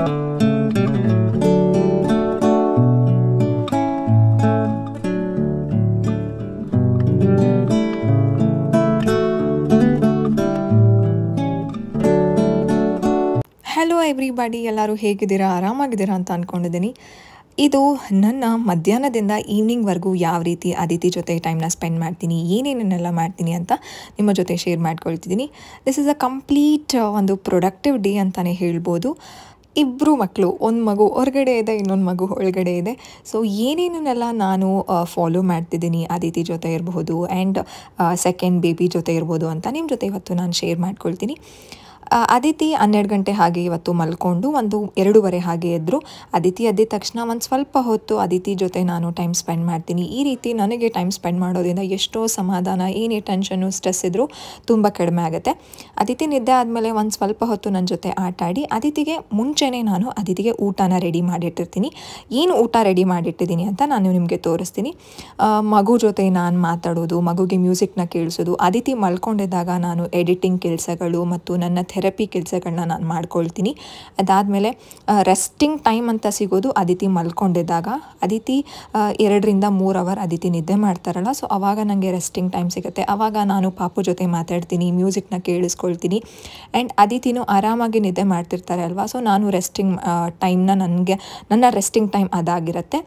Hello everybody, ಎಲ್ಲರೂ ಹೇಗಿದ್ದೀರಾ? ಆರಾಮಾಗಿದ್ದೀರಾ ಅಂತ ಅಂದ್ಕೊಂಡಿದ್ದೀನಿ. ಇದು ನನ್ನ ಮಧ್ಯಾಹ್ನದಿಂದ ಈವ್ನಿಂಗ್ವರೆಗೂ ಯಾವ ರೀತಿ ಅದಿತಿ ಜೊತೆ ಟೈಮ್ನ ಸ್ಪೆಂಡ್ ಮಾಡ್ತೀನಿ, ಏನೇನೆಲ್ಲ ಮಾಡ್ತೀನಿ ಅಂತ ನಿಮ್ಮ ಜೊತೆ ಶೇರ್ ಮಾಡ್ಕೊಳ್ತಿದ್ದೀನಿ. ದಿಸ್ ಇಸ್ ಅ ಕಂಪ್ಲೀಟ್ ಒಂದು ಪ್ರೊಡಕ್ಟಿವ್ ಡೇ ಅಂತಲೇ ಹೇಳ್ಬೋದು. ಇಬ್ಬರು ಮಕ್ಕಳು, ಒಂದು ಮಗು ಹೊರಗಡೆ ಇದೆ, ಇನ್ನೊಂದು ಮಗು ಒಳಗಡೆ ಇದೆ. ಸೊ ಏನೇನೆಲ್ಲ ನಾನು ಫಾಲೋ ಮಾಡ್ತಿದ್ದೀನಿ ಅದಿತಿ ಜೊತೆ ಇರಬಹುದು ಆ್ಯಂಡ್ ಸೆಕೆಂಡ್ ಬೇಬಿ ಜೊತೆ ಇರ್ಬೋದು ಅಂತ ನಿಮ್ಮ ಜೊತೆ ಇವತ್ತು ನಾನು ಶೇರ್ ಮಾಡ್ಕೊಳ್ತೀನಿ. ಅದಿತಿ 12 ಗಂಟೆ ಹಾಗೆ ಇವತ್ತು ಮಲ್ಕೊಂಡು 2:30 ಹಾಗೆ ಎದ್ದರು. ಅದಿತಿ ಎದ್ದ ತಕ್ಷಣ ಒಂದು ಸ್ವಲ್ಪ ಹೊತ್ತು ಅದಿತಿ ಜೊತೆ ನಾನು ಟೈಮ್ ಸ್ಪೆಂಡ್ ಮಾಡ್ತೀನಿ. ಈ ರೀತಿ ನನಗೆ ಟೈಮ್ ಸ್ಪೆಂಡ್ ಮಾಡೋದ್ರಿಂದ ಎಷ್ಟೋ ಸಮಾಧಾನ, ಏನೇ ಟೆನ್ಷನ್ನು ಸ್ಟ್ರೆಸ್ ಇದ್ದರೂ ತುಂಬ ಕಡಿಮೆ ಆಗುತ್ತೆ. ಅದಿತಿ ನಿದ್ದೆ ಆದಮೇಲೆ ಒಂದು ಸ್ವಲ್ಪ ಹೊತ್ತು ನನ್ನ ಜೊತೆ ಆಟ ಆಡಿ, ಅದಿತಿಗೆ ಮುಂಚೆನೇ ನಾನು ಅದಿತಿಗೆ ಊಟನ ರೆಡಿ ಮಾಡಿಟ್ಟಿರ್ತೀನಿ. ಏನು ಊಟ ರೆಡಿ ಮಾಡಿಟ್ಟಿದ್ದೀನಿ ಅಂತ ನಾನು ನಿಮಗೆ ತೋರಿಸ್ತೀನಿ. ಮಗು ಜೊತೆ ನಾನು ಮಾತಾಡೋದು, ಮಗುಗೆ ಮ್ಯೂಸಿಕ್ನ ಕೇಳಿಸೋದು, ಅದಿತಿ ಮಲ್ಕೊಂಡಿದ್ದಾಗ ನಾನು ಎಡಿಟಿಂಗ್ ಕೆಲಸಗಳು ಮತ್ತು ನನ್ನ ಥೆರಪಿ ಕೆಲಸಗಳನ್ನ ನಾನು ಮಾಡ್ಕೊಳ್ತೀನಿ. ಅದಾದಮೇಲೆ ರೆಸ್ಟಿಂಗ್ ಟೈಮ್ ಅಂತ ಸಿಗೋದು ಅದಿತಿ ಮಲ್ಕೊಂಡಿದ್ದಾಗ. ಅದಿತಿ 2 ರಿಂದ 3 ಅವರ್ ಅದಿತಿ ನಿದ್ದೆ ಮಾಡ್ತಾರಲ್ಲ, ಸೊ ಆವಾಗ ನನಗೆ ರೆಸ್ಟಿಂಗ್ ಟೈಮ್ ಸಿಗುತ್ತೆ. ಆವಾಗ ನಾನು ಪಾಪು ಜೊತೆ ಮಾತಾಡ್ತೀನಿ, ಮ್ಯೂಸಿಕ್ನ ಕೇಳಿಸ್ಕೊಳ್ತೀನಿ. ಆ್ಯಂಡ್ ಅದಿತಿನೂ ಆರಾಮಾಗಿ ನಿದ್ದೆ ಮಾಡ್ತಿರ್ತಾರೆ ಅಲ್ವಾ, ಸೊ ನಾನು ರೆಸ್ಟಿಂಗ್ ಟೈಮ್ನ ನನ್ನ ರೆಸ್ಟಿಂಗ್ ಟೈಮ್ ಅದಾಗಿರುತ್ತೆ.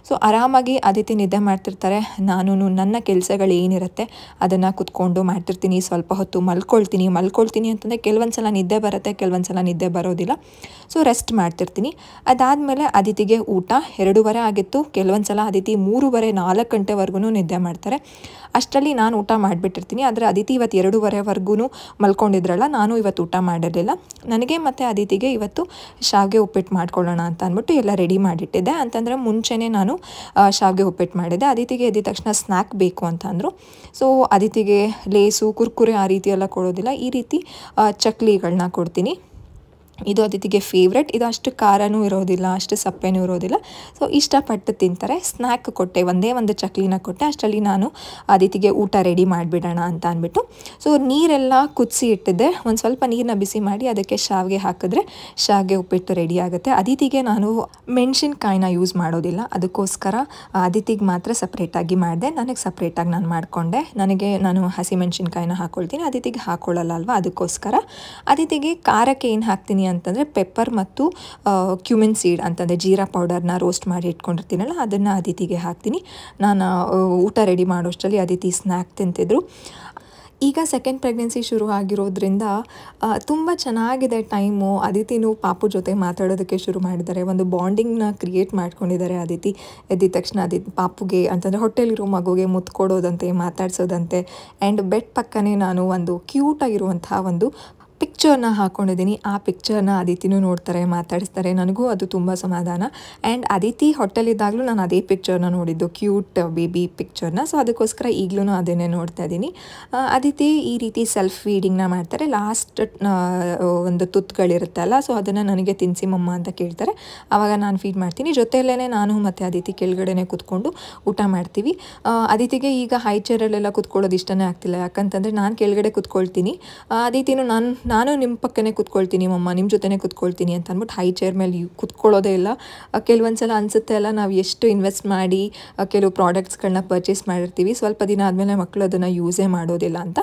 ಸೊ ಆರಾಮಾಗಿ ಅದಿತಿ ನಿದ್ದೆ ಮಾಡ್ತಿರ್ತಾರೆ, ನಾನು ನನ್ನ ಕೆಲಸಗಳು ಏನಿರುತ್ತೆ ಅದನ್ನು ಕುತ್ಕೊಂಡು ಮಾಡ್ತಿರ್ತೀನಿ. ಸ್ವಲ್ಪ ಹೊತ್ತು ಮಲ್ಕೊಳ್ತೀನಿ ಅಂತಂದರೆ ಕೆಲವೊಂದು ಸಲ ನಿದ್ದೆ ಬರುತ್ತೆ, ಕೆಲವೊಂದು ಸಲ ನಿದ್ದೆ ಬರೋದಿಲ್ಲ. ಸೊ ರೆಸ್ಟ್ ಮಾಡ್ತಿರ್ತೀನಿ. ಅದಾದಮೇಲೆ ಅದಿತಿಗೆ ಊಟ 2:30 ಆಗಿತ್ತು. ಕೆಲವೊಂದು ಸಲ ಅದಿತಿ 3:30-4 ಗಂಟೆವರೆಗೂ ನಿದ್ದೆ ಮಾಡ್ತಾರೆ. ಅಷ್ಟರಲ್ಲಿ ನಾನು ಊಟ ಮಾಡಿಬಿಟ್ಟಿರ್ತೀನಿ. ಆದರೆ ಅದಿತಿ ಇವತ್ತು 2:30ವರೆಗೂ ಮಲ್ಕೊಂಡಿದ್ರಲ್ಲ, ನಾನು ಇವತ್ತು ಊಟ ಮಾಡಿರಲಿಲ್ಲ. ನನಗೆ ಮತ್ತು ಅದಿತಿಗೆ ಇವತ್ತು ಶಾವಿಗೆ ಉಪ್ಪಿಟ್ಟು ಮಾಡ್ಕೊಳ್ಳೋಣ ಅಂತ ಅಂದ್ಬಿಟ್ಟು ಎಲ್ಲ ರೆಡಿ ಮಾಡಿಟ್ಟಿದ್ದೆ. ಅಂತಂದರೆ ಮುಂಚೆನೇ ನಾನು ಶಾವಿಗೆ ಉಪ್ಪಿಟ್ಟು ಮಾಡಿದ್ದೆ. ಅದಿತಿಗೆ ಎದ್ದ ತಕ್ಷಣ ಸ್ನ್ಯಾಕ್ ಬೇಕು ಅಂತ ಅಂದರು. ಸೊ ಅದಿತಿಗೆ ಲೇಸು, ಕುರ್ಕುರೆ ಆ ರೀತಿ ಎಲ್ಲ ಕೊಡೋದಿಲ್ಲ, ಈ ರೀತಿ ಚಕ್ಲಿಗಳನ್ನ ಕೊಡ್ತೀನಿ. ಇದು ಅದಿತಿಗೆ ಫೇವ್ರೆಟ್. ಇದು ಅಷ್ಟು ಖಾರನೂ ಇರೋದಿಲ್ಲ, ಅಷ್ಟು ಸಪ್ಪೆನೂ ಇರೋದಿಲ್ಲ. ಸೊ ಇಷ್ಟಪಟ್ಟು ತಿಂತಾರೆ. ಸ್ನ್ಯಾಕ್ ಕೊಟ್ಟೆ, ಒಂದೇ ಒಂದು ಚಕ್ಲಿನ ಕೊಟ್ಟೆ. ಅಷ್ಟರಲ್ಲಿ ನಾನು ಅದಿತಿಗೆ ಊಟ ರೆಡಿ ಮಾಡಿಬಿಡೋಣ ಅಂತ ಅಂದ್ಬಿಟ್ಟು ಸೊ ನೀರೆಲ್ಲ ಕುದಿಸಿ ಇಟ್ಟಿದ್ದೆ. ಒಂದು ಸ್ವಲ್ಪ ನೀರನ್ನ ಬಿಸಿ ಮಾಡಿ ಅದಕ್ಕೆ ಶಾವಿಗೆ ಹಾಕಿದ್ರೆ ಶಾವಿಗೆ ಉಪ್ಪಿಟ್ಟು ರೆಡಿ ಆಗುತ್ತೆ. ಅದಿತಿಗೆ ನಾನು ಮೆಣಸಿನ್ಕಾಯಿನ ಯೂಸ್ ಮಾಡೋದಿಲ್ಲ, ಅದಕ್ಕೋಸ್ಕರ ಅದಿತಿಗೆ ಮಾತ್ರ ಸಪ್ರೇಟಾಗಿ ಮಾಡಿದೆ. ನನಗೆ ಸಪ್ರೇಟಾಗಿ ನಾನು ಮಾಡಿಕೊಂಡೆ. ನಾನು ಹಸಿ ಮೆಣಸಿನ್ಕಾಯಿನ ಹಾಕ್ಕೊಳ್ತೀನಿ, ಅದಿತಿಗೆ ಹಾಕ್ಕೊಳ್ಳಲ್ಲ ಅಲ್ವಾ, ಅದಕ್ಕೋಸ್ಕರ. ಅದಿತಿಗೆ ಖಾರಕ್ಕೆ ಏನು ಹಾಕ್ತೀನಿ ಅಂತಂದರೆ ಪೆಪ್ಪರ್ ಮತ್ತು ಕ್ಯುಮಿನ್ ಸೀಡ್ ಅಂತಂದರೆ ಜೀರಾ ಪೌಡರ್ನ ರೋಸ್ಟ್ ಮಾಡಿ ಇಟ್ಕೊಂಡಿರ್ತೀನಲ್ಲ, ಅದನ್ನು ಅದಿತಿಗೆ ಹಾಕ್ತೀನಿ. ನಾನು ಊಟ ರೆಡಿ ಮಾಡೋಷ್ಟರಲ್ಲಿ ಅದಿತಿ ಸ್ನ್ಯಾಕ್ ತಿಂತಿದ್ರು. ಈಗ ಸೆಕೆಂಡ್ ಪ್ರೆಗ್ನೆನ್ಸಿ ಶುರು ಆಗಿರೋದ್ರಿಂದ ತುಂಬ ಚೆನ್ನಾಗಿದೆ ಟೈಮು. ಅದಿತಿನೂ ಪಾಪು ಜೊತೆ ಮಾತಾಡೋದಕ್ಕೆ ಶುರು ಮಾಡಿದ್ದಾರೆ, ಒಂದು ಬಾಂಡಿಂಗ್ನ ಕ್ರಿಯೇಟ್ ಮಾಡ್ಕೊಂಡಿದ್ದಾರೆ. ಅದಿತಿ ಎದ್ದ ತಕ್ಷಣ ಪಾಪುಗೆ ಅಂತಂದರೆ ಹೊಟ್ಟೆಲಿರೋ ಮಗುಗೆ ಮುತ್ತು ಕೊಡೋದಂತೆ, ಮಾತಾಡ್ಸೋದಂತೆ. ಆ್ಯಂಡ್ ಬೆಡ್ ಪಕ್ಕನೇ ನಾನು ಒಂದು ಕ್ಯೂಟಾಗಿರುವಂಥ ಒಂದು ಪಿಕ್ಚರ್ನ ಹಾಕ್ಕೊಂಡಿದ್ದೀನಿ. ಆ ಪಿಕ್ಚರ್ನ ಅದಿತಿನೂ ನೋಡ್ತಾರೆ, ಮಾತಾಡಿಸ್ತಾರೆ. ನನಗೂ ಅದು ತುಂಬ ಸಮಾಧಾನ. ಆ್ಯಂಡ್ ಅದಿತಿ ಹೊಟ್ಟೆಲಿದ್ದಾಗಲೂ ನಾನು ಅದೇ ಪಿಕ್ಚರ್ನ ನೋಡಿದ್ದು, ಕ್ಯೂಟ್ ಬೇಬಿ ಪಿಕ್ಚರ್ನ. ಸೊ ಅದಕ್ಕೋಸ್ಕರ ಈಗಲೂ ಅದನ್ನೇ ನೋಡ್ತಾ ಇದ್ದೀನಿ. ಅದಿತಿ ಈ ರೀತಿ ಸೆಲ್ಫ್ ಫೀಡಿಂಗ್ನ ಮಾಡ್ತಾರೆ. ಲಾಸ್ಟ್ ಒಂದು ತುತ್ತುಗಳಿರುತ್ತಲ್ಲ, ಸೊ ಅದನ್ನು ನನಗೆ ತಿನ್ನಿಸಿ ಮಮ್ಮ ಅಂತ ಕೇಳ್ತಾರೆ. ಆವಾಗ ನಾನು ಫೀಡ್ ಮಾಡ್ತೀನಿ. ಜೊತೆಯಲ್ಲೇ ನಾನು ಮತ್ತು ಅದಿತಿ ಕೆಳಗಡೆನೇ ಕೂತ್ಕೊಂಡು ಊಟ ಮಾಡ್ತೀವಿ. ಅದಿತಿಗೆ ಈಗ ಹೈ ಚೇರಲ್ಲೆಲ್ಲ ಕೂತ್ಕೊಳ್ಳೋದು ಇಷ್ಟನೇ ಆಗ್ತಿಲ್ಲ, ಯಾಕಂತಂದರೆ ನಾನು ಕೆಳಗಡೆ ಕೂತ್ಕೊಳ್ತೀನಿ, ಅದಿತಿನೂ ನಾನು ನಿಮ್ಮ ಪಕ್ಕನೇ ಕೂತ್ಕೊಳ್ತೀನಿ ಮಮ್ಮ, ನಿಮ್ಮ ಜೊತೆನೇ ಕೂತ್ಕೊಳ್ತೀನಿ ಅಂತ ಅಂದ್ಬಿಟ್ಟು ಹೈ ಚೇರ್ ಮೇಲೆ ಕೂತ್ಕೊಳ್ಳೋದೇ ಇಲ್ಲ. ಕೆಲವೊಂದು ಸಲ ಅನಿಸುತ್ತೆ ಅಲ್ಲ, ನಾವು ಎಷ್ಟು ಇನ್ವೆಸ್ಟ್ ಮಾಡಿ ಕೆಲವು ಪ್ರಾಡಕ್ಟ್ಸ್ಗಳನ್ನ ಪರ್ಚೇಸ್ ಮಾಡಿರ್ತೀವಿ, ಸ್ವಲ್ಪ ದಿನ ಆದಮೇಲೆ ಮಕ್ಕಳು ಅದನ್ನು ಯೂಸೇ ಮಾಡೋದಿಲ್ಲ ಅಂತ.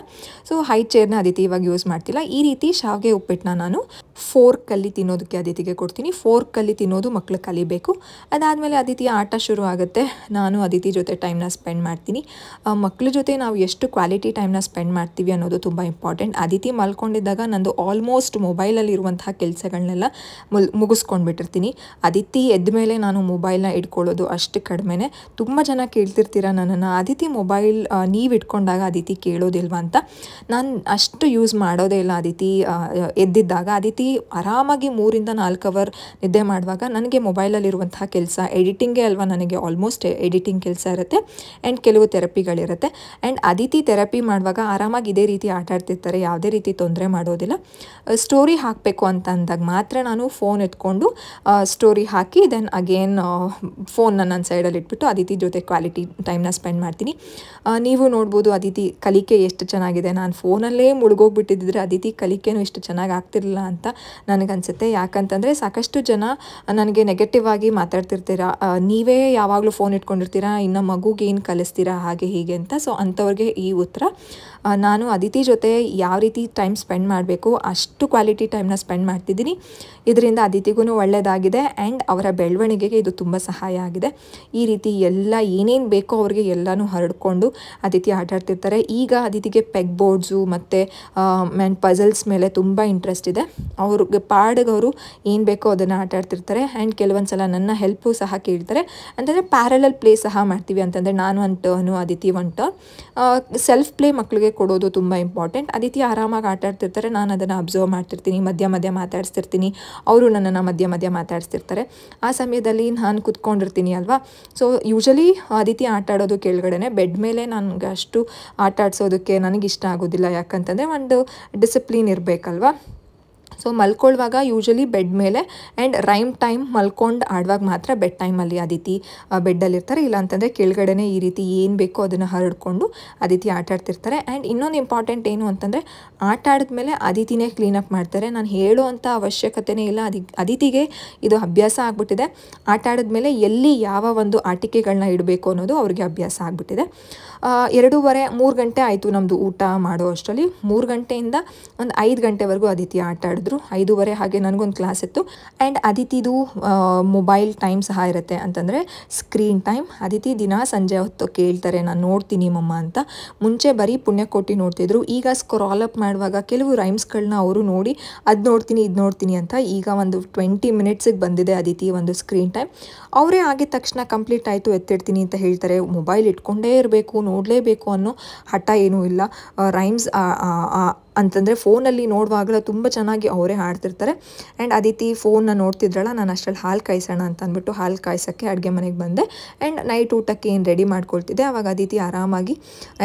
ಸೊ ಹೈ ಚೇರ್ನ ಅದಿತಿ ಇವಾಗ ಯೂಸ್ ಮಾಡ್ತಿಲ್ಲ. ಈ ರೀತಿ ಶಾವಿಗೆ ಉಪ್ಪಿಟ್ಟನ್ನ ನಾನು ಫೋರ್ಕಲ್ಲಿ ತಿನ್ನೋದಕ್ಕೆ ಅದಿತಿಗೆ ಕೊಡ್ತೀನಿ. ಫೋರ್ಕಲ್ಲಿ ತಿನ್ನೋದು ಮಕ್ಕಳು ಕಲಿಬೇಕು. ಅದಾದಮೇಲೆ ಅದಿತಿಯ ಆಟ ಶುರು ಆಗುತ್ತೆ. ನಾನು ಅದಿತಿ ಜೊತೆ ಟೈಮ್ನ ಸ್ಪೆಂಡ್ ಮಾಡ್ತೀನಿ. ಮಕ್ಕಳ ಜೊತೆ ನಾವು ಎಷ್ಟು ಕ್ವಾಲಿಟಿ ಟೈಮ್ನ ಸ್ಪೆಂಡ್ ಮಾಡ್ತೀವಿ ಅನ್ನೋದು ತುಂಬ ಇಂಪಾರ್ಟೆಂಟ್. ಅದಿತಿ ಮಲ್ಕೊಂಡಿದ್ದಾಗ ನಂದು ಆಲ್ಮೋಸ್ಟ್ ಮೊಬೈಲಲ್ಲಿರುವಂತಹ ಕೆಲಸಗಳನ್ನೆಲ್ಲ ಮುಗಿಸ್ಕೊಂಡ್ಬಿಟ್ಟಿರ್ತೀನಿ. ಅದಿತಿ ಎದ್ದ ಮೇಲೆ ನಾನು ಮೊಬೈಲ್ನ ಇಟ್ಕೊಳ್ಳೋದು ಅಷ್ಟು ಕಡಿಮೆನೇ. ತುಂಬ ಜನ ಕೇಳ್ತಿರ್ತೀರ ನನ್ನನ್ನು, ಅದಿತಿ ಮೊಬೈಲ್ ನೀವು ಇಟ್ಕೊಂಡಾಗ ಅದಿತಿ ಕೇಳೋದಿಲ್ವಾ ಅಂತ. ನಾನು ಅಷ್ಟು ಯೂಸ್ ಮಾಡೋದೇ ಇಲ್ಲ ಅದಿತಿ ಎದ್ದಿದ್ದಾಗ. ಅದಿತಿ ಆರಾಮಾಗಿ 3-4 ಅವರ್ ನಿದ್ದೆ ಮಾಡುವಾಗ ನನಗೆ ಮೊಬೈಲಲ್ಲಿರುವಂತಹ ಕೆಲಸ ಎಡಿಟಿಂಗೇ ಅಲ್ವಾ, ನನಗೆ ಆಲ್ಮೋಸ್ಟ್ ಎಡಿಟಿಂಗ್ ಕೆಲಸ ಇರುತ್ತೆ ಆ್ಯಂಡ್ ಕೆಲವು ಥೆರಪಿಗಳಿರುತ್ತೆ. ಆ್ಯಂಡ್ ಅದಿತಿ ಥೆರಪಿ ಮಾಡುವಾಗ ಆರಾಮಾಗಿ ಇದೇ ರೀತಿ ಆಟ ಆಡ್ತಿರ್ತಾರೆ, ಯಾವುದೇ ರೀತಿ ತೊಂದರೆ ಮಾಡೋದಿಲ್ಲ. ಇರೋದಿಲ್ಲ. ಸ್ಟೋರಿ ಹಾಕಬೇಕು ಅಂತ ಅಂದಾಗ ಮಾತ್ರ ನಾನು ಫೋನ್ ಎತ್ಕೊಂಡು ಸ್ಟೋರಿ ಹಾಕಿ ದೆನ್ ಅಗೇನ್ ಫೋನ್ನ ನನ್ನ ಸೈಡಲ್ಲಿ ಇಟ್ಬಿಟ್ಟು ಅದಿತಿ ಜೊತೆ ಕ್ವಾಲಿಟಿ ಟೈಮ್ನ ಸ್ಪೆಂಡ್ ಮಾಡ್ತೀನಿ. ನೀವು ನೋಡ್ಬೋದು ಅದಿತಿ ಕಲಿಕೆ ಎಷ್ಟು ಚೆನ್ನಾಗಿದೆ. ನಾನು ಫೋನಲ್ಲೇ ಮುಳುಗೋಗ್ಬಿಟ್ಟಿದ್ದರೆ ಅದಿತಿ ಕಲಿಕೆನೂ ಇಷ್ಟು ಚೆನ್ನಾಗಿ ಆಗ್ತಿರಲಿಲ್ಲ ಅಂತ ನನಗನ್ಸುತ್ತೆ. ಯಾಕಂತಂದರೆ ಸಾಕಷ್ಟು ಜನ ನನಗೆ ನೆಗೆಟಿವ್ ಆಗಿ ಮಾತಾಡ್ತಿರ್ತೀರಾ, ನೀವೇ ಯಾವಾಗಲೂ ಫೋನ್ ಇಟ್ಕೊಂಡಿರ್ತೀರಾ, ಇನ್ನು ಮಗುಗೆ ಏನು ಕಲಿಸ್ತೀರಾ ಹಾಗೆ ಹೀಗೆ ಅಂತ. ಸೊ ಅಂಥವ್ರಿಗೆ ಈ ಉತ್ತರ. ನಾನು ಅದಿತಿ ಜೊತೆ ಯಾವ ರೀತಿ ಟೈಮ್ ಸ್ಪೆಂಡ್ ಮಾಡಬೇಕು ಅಷ್ಟು ಕ್ವಾಲಿಟಿ ಟೈಮ್ನ ಸ್ಪೆಂಡ್ ಮಾಡ್ತಿದ್ದೀನಿ. ಇದರಿಂದ ಅದಿತಿಗೂ ಒಳ್ಳೆಯದಾಗಿದೆ ಆ್ಯಂಡ್ ಅವರ ಬೆಳವಣಿಗೆಗೆ ಇದು ತುಂಬ ಸಹಾಯ ಆಗಿದೆ. ಈ ರೀತಿ ಎಲ್ಲ ಏನೇನು ಬೇಕೋ ಅವ್ರಿಗೆ ಎಲ್ಲನೂ ಹರಡ್ಕೊಂಡು ಅದಿತಿ ಆಟಾಡ್ತಿರ್ತಾರೆ. ಈಗ ಅದಿತಿಗೆ ಪೆಗ್ ಬೋರ್ಡ್ಸು ಮತ್ತು ಪಜಲ್ಸ್ ಮೇಲೆ ತುಂಬ ಇಂಟ್ರೆಸ್ಟ್ ಇದೆ. ಅವ್ರಿಗೆ ಪಾಡಿಗೆ ಅವರು ಏನು ಬೇಕೋ ಅದನ್ನು ಆಟಾಡ್ತಿರ್ತಾರೆ ಆ್ಯಂಡ್ ಕೆಲವೊಂದು ಸಲ ನನ್ನ ಹೆಲ್ಪು ಸಹ ಕೇಳ್ತಾರೆ. ಅಂತಂದರೆ ಪ್ಯಾರಲಲ್ ಪ್ಲೇ ಸಹ ಮಾಡ್ತೀವಿ. ಅಂತಂದರೆ ನಾನು ಒಂದು ಟರ್ನು ಅದಿತಿ ಒಂದು ಟರ್ನ್. ಸೆಲ್ಫ್ ಪ್ಲೇ ಮಕ್ಕಳಿಗೆ ಕೊಡೋದು ತುಂಬ ಇಂಪಾರ್ಟೆಂಟ್. ಅದಿತಿ ಆರಾಮಾಗಿ ಆಟಾಡ್ತಿರ್ತಾರೆ, ನಾನು ಅದನ್ನು ಅಬ್ಸರ್ವ್ ಮಾಡ್ತಿರ್ತೀನಿ, ಮಧ್ಯ ಮಧ್ಯ ಮಾತಾಡಿಸ್ತಿರ್ತೀನಿ, ಅವರು ನನ್ನನ್ನು ಮಧ್ಯ ಮಧ್ಯ ಮಾತಾಡಿಸ್ತಿರ್ತಾರೆ. ಆ ಸಮಯದಲ್ಲಿ ನಾನು ಕುತ್ಕೊಂಡಿರ್ತೀನಿ ಅಲ್ವಾ. ಸೊ ಯೂಶಲಿ ಅದಿತಿ ಆಟಾಡೋದು ಕೆಳಗಡೆ ಬೆಡ್ ಮೇಲೆ ನನಗೆ ಅಷ್ಟು ಆಟಾಡ್ಸೋದಕ್ಕೆ ನನಗಿಷ್ಟ ಆಗೋದಿಲ್ಲ. ಯಾಕಂತಂದರೆ ಒಂದು ಡಿಸಿಪ್ಲಿನ್ ಇರಬೇಕಲ್ವ. ಸೊ ಮಲ್ಕೊಳ್ಳುವಾಗ ಯೂಶಲಿ ಬೆಡ್ ಮೇಲೆ ಆ್ಯಂಡ್ ರೈಮ್ ಟೈಮ್ ಮಲ್ಕೊಂಡು ಆಡುವಾಗ ಮಾತ್ರ ಬೆಡ್ ಟೈಮಲ್ಲಿ ಅದಿತಿ ಬೆಡ್ಡಲ್ಲಿರ್ತಾರೆ. ಇಲ್ಲ ಅಂತಂದರೆ ಕೆಳಗಡೆ ಈ ರೀತಿ ಏನು ಬೇಕೋ ಅದನ್ನು ಹರಡ್ಕೊಂಡು ಅದಿತಿ ಆಟಾಡ್ತಿರ್ತಾರೆ. ಆ್ಯಂಡ್ ಇನ್ನೊಂದು ಇಂಪಾರ್ಟೆಂಟ್ ಏನು ಅಂತಂದರೆ ಆಟ ಆಡಿದ್ಮೇಲೆ ಅದಿತಿನೇ ಕ್ಲೀನಪ್ ಮಾಡ್ತಾರೆ. ನಾನು ಹೇಳೋವಂಥ ಅವಶ್ಯಕತೆಯೇ ಇಲ್ಲ. ಅದಿತಿಗೆ ಇದು ಅಭ್ಯಾಸ ಆಗಿಬಿಟ್ಟಿದೆ. ಆಟ ಆಡಿದ್ಮೇಲೆ ಎಲ್ಲಿ ಯಾವ ಒಂದು ಆಟಿಕೆಗಳನ್ನ ಇಡಬೇಕು ಅನ್ನೋದು ಅವ್ರಿಗೆ ಅಭ್ಯಾಸ ಆಗಿಬಿಟ್ಟಿದೆ. 2:30-3 ಗಂಟೆ ಆಯಿತು ನಮ್ಮದು ಊಟ ಮಾಡೋ ಅಷ್ಟರಲ್ಲಿ. 3 ಗಂಟೆಯಿಂದ ಒಂದು 5 ಗಂಟೆವರೆಗೂ ಅದಿತಿ ಆಟ ಆಡಿದ್ರು. 5:30 ಹಾಗೆ ನನಗೊಂದು ಕ್ಲಾಸ್ ಇತ್ತು. ಆ್ಯಂಡ್ ಅದಿತಿದು ಮೊಬೈಲ್ ಟೈಮ್ ಸಹ ಇರುತ್ತೆ. ಅಂತಂದರೆ ಸ್ಕ್ರೀನ್ ಟೈಮ್. ಅದಿತಿ ದಿನ ಸಂಜೆ ಹೊತ್ತು ಕೇಳ್ತಾರೆ, ನಾನು ನೋಡ್ತೀನಿ ಮಮ್ಮ ಅಂತ. ಮುಂಚೆ ಬರೀ ಪುಣ್ಯಕೋಟಿ ನೋಡ್ತಿದ್ರು. ಈಗ ಸ್ಕ್ರಾಲ್ ಅಪ್ ಮಾಡುವಾಗ ಕೆಲವು ರೈಮ್ಸ್ಗಳನ್ನ ಅವರು ನೋಡಿ ಅದು ನೋಡ್ತೀನಿ ಇದು ನೋಡ್ತೀನಿ ಅಂತ. ಈಗ ಒಂದು 20 ಮಿನಿಟ್ಸಿಗೆ ಬಂದಿದೆ ಅದಿತಿ ಒಂದು ಸ್ಕ್ರೀನ್ ಟೈಮ್. ಅವರೇ ಆಗಿದ ತಕ್ಷಣ ಕಂಪ್ಲೀಟ್ ಆಯಿತು ಎತ್ತಿಡ್ತೀನಿ ಅಂತ ಹೇಳ್ತಾರೆ. ಮೊಬೈಲ್ ಇಟ್ಕೊಂಡೇ ಇರಬೇಕು, ನೋಡಲೇಬೇಕು ಅನ್ನೋ ಹಠ ಏನೂ ಇಲ್ಲ. ರೈಮ್ಸ್ ಅಂತಂದರೆ ಫೋನಲ್ಲಿ ನೋಡುವಾಗಲೂ ತುಂಬ ಚೆನ್ನಾಗಿ ಅವರೇ ಹಾಡ್ತಿರ್ತಾರೆ. ಆ್ಯಂಡ್ ಅದಿತಿ ಫೋನ್ನ ನೋಡ್ತಿದ್ರಲ್ಲ, ನಾನು ಅಷ್ಟರಲ್ಲಿ ಹಾಲು ಕಾಯಿಸೋಣ ಅಂತ ಅಂದ್ಬಿಟ್ಟು ಹಾಲು ಕಾಯಿಸೋಕ್ಕೆ ಅಡುಗೆ ಮನೆಗೆ ಬಂದೆ. ಆ್ಯಂಡ್ ನೈಟ್ ಊಟಕ್ಕೆ ಏನು ರೆಡಿ ಮಾಡ್ಕೊಳ್ತಿದ್ದೆ. ಆವಾಗ ಅದಿತಿ ಆರಾಮಾಗಿ.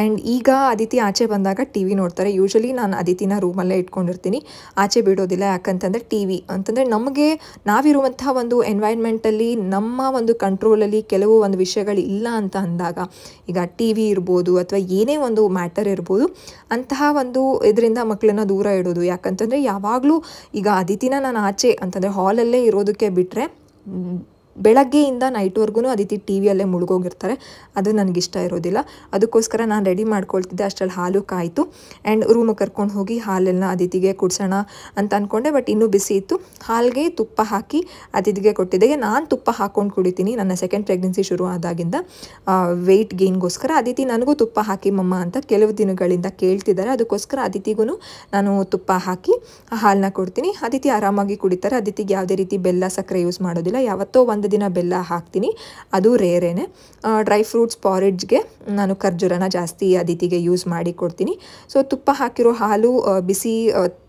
ಆ್ಯಂಡ್ ಈಗ ಅದಿತಿ ಆಚೆ ಬಂದಾಗ ಟಿ ವಿ ನೋಡ್ತಾರೆ. ಯೂಶಲಿ ನಾನು ಅದಿತಿನ ರೂಮಲ್ಲೇ ಇಟ್ಕೊಂಡಿರ್ತೀನಿ, ಆಚೆ ಬಿಡೋದಿಲ್ಲ. ಯಾಕಂತಂದರೆ ಟಿ ವಿ ಅಂತಂದರೆ ನಮಗೆ ನಾವಿರುವಂತಹ ಒಂದು ಎನ್ವೈರ್ಮೆಂಟಲ್ಲಿ ನಮ್ಮ ಒಂದು ಕಂಟ್ರೋಲಲ್ಲಿ ಕೆಲವು ಒಂದು ವಿಷಯಗಳು ಇಲ್ಲ ಅಂತ ಅಂದಾಗ, ಈಗ ಟಿ ವಿ ಇರ್ಬೋದು ಅಥವಾ ಏನೇ ಒಂದು ಮ್ಯಾಟರ್ ಇರ್ಬೋದು, ಅಂತಹ ಒಂದು ಇದರಿಂದ ಮಕ್ಕಳನ್ನ ದೂರ ಇಡೋದು. ಯಾಕಂತಂದರೆ ಯಾವಾಗಲೂ ಈಗ ಅದಿತಿನ ನಾನು ಆಚೆ ಅಂತಂದರೆ ಹಾಲಲ್ಲೇ ಇರೋದಕ್ಕೆ ಬಿಟ್ಟರೆ ಬೆಳಗ್ಗೆಯಿಂದ ನೈಟ್ವರೆಗೂ ಅದಿತಿ ಟಿ ವಿಯಲ್ಲೇ ಮುಳುಗೋಗಿರ್ತಾರೆ. ಅದು ನನಗಿಷ್ಟ ಇರೋದಿಲ್ಲ. ಅದಕ್ಕೋಸ್ಕರ ನಾನು ರೆಡಿ ಮಾಡ್ಕೊಳ್ತಿದ್ದೆ. ಅಷ್ಟರಲ್ಲಿ ಹಾಲು ಕಾಯಿತು ಆ್ಯಂಡ್ ರೂಮಿಗೆ ಕರ್ಕೊಂಡು ಹೋಗಿ ಹಾಲೆಲ್ಲ ಅದಿತಿಗೆ ಕುಡಿಸೋಣ ಅಂತ ಅಂದ್ಕೊಂಡೆ. ಬಟ್ ಇನ್ನೂ ಬಿಸಿ ಇತ್ತು. ಹಾಲಿಗೆ ತುಪ್ಪ ಹಾಕಿ ಅದಿತಿಗೆ ಕೊಟ್ಟಿದ್ದೆ. ನಾನು ತುಪ್ಪ ಹಾಕ್ಕೊಂಡು ಕುಡಿತೀನಿ. ನನ್ನ ಸೆಕೆಂಡ್ ಪ್ರೆಗ್ನೆನ್ಸಿ ಶುರು ಆದಾಗಿಂದ ವೆಯ್ಟ್ ಗೇನ್ಗೋಸ್ಕರ ಅದಿತಿ ನನಗೂ ತುಪ್ಪ ಹಾಕಿ ಮಮ್ಮ ಅಂತ ಕೆಲವು ದಿನಗಳಿಂದ ಕೇಳ್ತಿದ್ದಾರೆ. ಅದಕ್ಕೋಸ್ಕರ ಅದಿತಿಗೂ ನಾನು ತುಪ್ಪ ಹಾಕಿ ಹಾಲನ್ನ ಕೊಡ್ತೀನಿ. ಅದಿತಿ ಆರಾಮಾಗಿ ಕುಡಿತಾರೆ. ಅದಿತಿಗೆ ಯಾವುದೇ ರೀತಿ ಬೆಲ್ಲ ಸಕ್ಕರೆ ಯೂಸ್ ಮಾಡೋದಿಲ್ಲ. ಯಾವತ್ತೋ ಒಂದು ದಿನ ಬೆಲ್ಲ ಹಾಕ್ತೀನಿ, ಅದು ರೇರೇನೆ. ಡ್ರೈ ಫ್ರೂಟ್ಸ್ ಪಾರಿಡ್ಜ್ಗೆ ನಾನು ಖರ್ಜೂರನ ಜಾಸ್ತಿ ಅದಿತಿಗೆ ಯೂಸ್ ಮಾಡಿ ಕೊಡ್ತೀನಿ. ಸೊ ತುಪ್ಪ ಹಾಕಿರೋ ಹಾಲು ಬಿಸಿ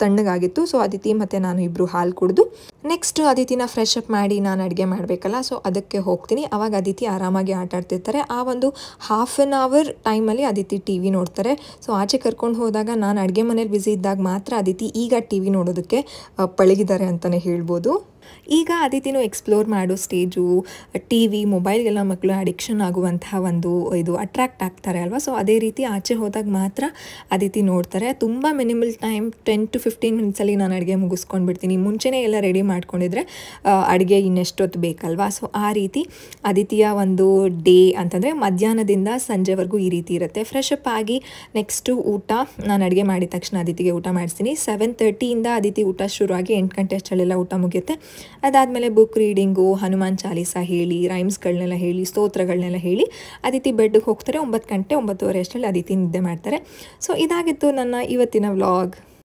ತಣ್ಣಗಾಗಿತ್ತು. ಸೊ ಅದಿತಿ ಮತ್ತು ನಾನು ಇಬ್ಬರು ಹಾಲು ಕುಡಿದು ನೆಕ್ಸ್ಟ್ ಅದಿತಿನ ಫ್ರೆಶ್ ಅಪ್ ಮಾಡಿ ನಾನು ಅಡುಗೆ ಮಾಡಬೇಕಲ್ಲ, ಸೊ ಅದಕ್ಕೆ ಹೋಗ್ತೀನಿ. ಆವಾಗ ಅದಿತಿ ಆರಾಮಾಗಿ ಆಟ ಆಡ್ತಿರ್ತಾರೆ. ಆ ಒಂದು ಹಾಫ್ ಆನ್ ಅವರ್ ಟೈಮಲ್ಲಿ ಅದಿತಿ ಟಿ ವಿ ನೋಡ್ತಾರೆ. ಸೊ ಆಚೆ ಕರ್ಕೊಂಡು ಹೋದಾಗ ನಾನು ಅಡುಗೆ ಮನೇಲಿ ಬ್ಯುಸಿ ಇದ್ದಾಗ ಮಾತ್ರ ಅದಿತಿ ಈಗ ಟಿ ವಿ ನೋಡೋದಕ್ಕೆ ಪಳಗಿದ್ದಾರೆ ಅಂತಲೇ ಹೇಳ್ಬೋದು. ಈಗ ಅದಿತಿನೂ ಎಕ್ಸ್ಪ್ಲೋರ್ ಮಾಡೋ ಸ್ಟೇಜು. ಟಿ ವಿ ಮೊಬೈಲ್ಗೆಲ್ಲ ಮಕ್ಕಳು ಅಡಿಕ್ಷನ್ ಆಗುವಂತಹ ಒಂದು ಇದು ಅಟ್ರ್ಯಾಕ್ಟ್ ಆಗ್ತಾರೆ ಅಲ್ವಾ. ಸೊ ಅದೇ ರೀತಿ ಆಚೆ ಹೋದಾಗ ಮಾತ್ರ ಅದಿತಿ ನೋಡ್ತಾರೆ. ತುಂಬ ಮಿನಿಮಲ್ ಟೈಮ್ 10 to 15 ಮಿನಿಟ್ಸಲ್ಲಿ ನಾನು ಅಡುಗೆ ಮುಗಿಸ್ಕೊಂಡು ಬಿಡ್ತೀನಿ. ಮುಂಚೆನೇ ಎಲ್ಲ ರೆಡಿ ಮಾಡ್ಕೊಂಡಿದ್ರೆ ಅಡುಗೆ ಇನ್ನೆಷ್ಟೊತ್ತು ಬೇಕಲ್ವಾ. ಸೊ ಆ ರೀತಿ ಅದಿತಿಯ ಒಂದು ಡೇ ಅಂತಂದರೆ ಮಧ್ಯಾಹ್ನದಿಂದ ಸಂಜೆವರೆಗೂ ಈ ರೀತಿ ಇರುತ್ತೆ. ಫ್ರೆಶ್ ಅಪ್ ಆಗಿ ನೆಕ್ಸ್ಟು ಊಟ. ನಾನು ಅಡುಗೆ ಮಾಡಿದ ತಕ್ಷಣ ಅದಿತಿಗೆ ಊಟ ಮಾಡಿಸ್ತೀನಿ. 7:30 ಅದಿತಿ ಊಟ ಶುರುವಾಗಿ 8 ಗಂಟೆ ಅಷ್ಟರಲ್ಲೆಲ್ಲ ಊಟ ಮುಗಿಯುತ್ತೆ. ಅದಾದಮೇಲೆ ಬುಕ್ ರೀಡಿಂಗು, ಹನುಮಾನ್ ಚಾಲೀಸ ಹೇಳಿ, ರೈಮ್ಸ್ಗಳನ್ನೆಲ್ಲ ಹೇಳಿ, ಸ್ತೋತ್ರಗಳನ್ನೆಲ್ಲ ಹೇಳಿ ಅದಿತಿ ಬೆಡ್ಗೆ ಹೋಗ್ತಾರೆ. 9 ಗಂಟೆ 9:30 ಅಷ್ಟರಲ್ಲಿ ಅದಿತಿ ನಿದ್ದೆ ಮಾಡ್ತಾರೆ. ಸೊ ಇದಾಗಿತ್ತು ನನ್ನ ಇವತ್ತಿನ ವ್ಲಾಗ್.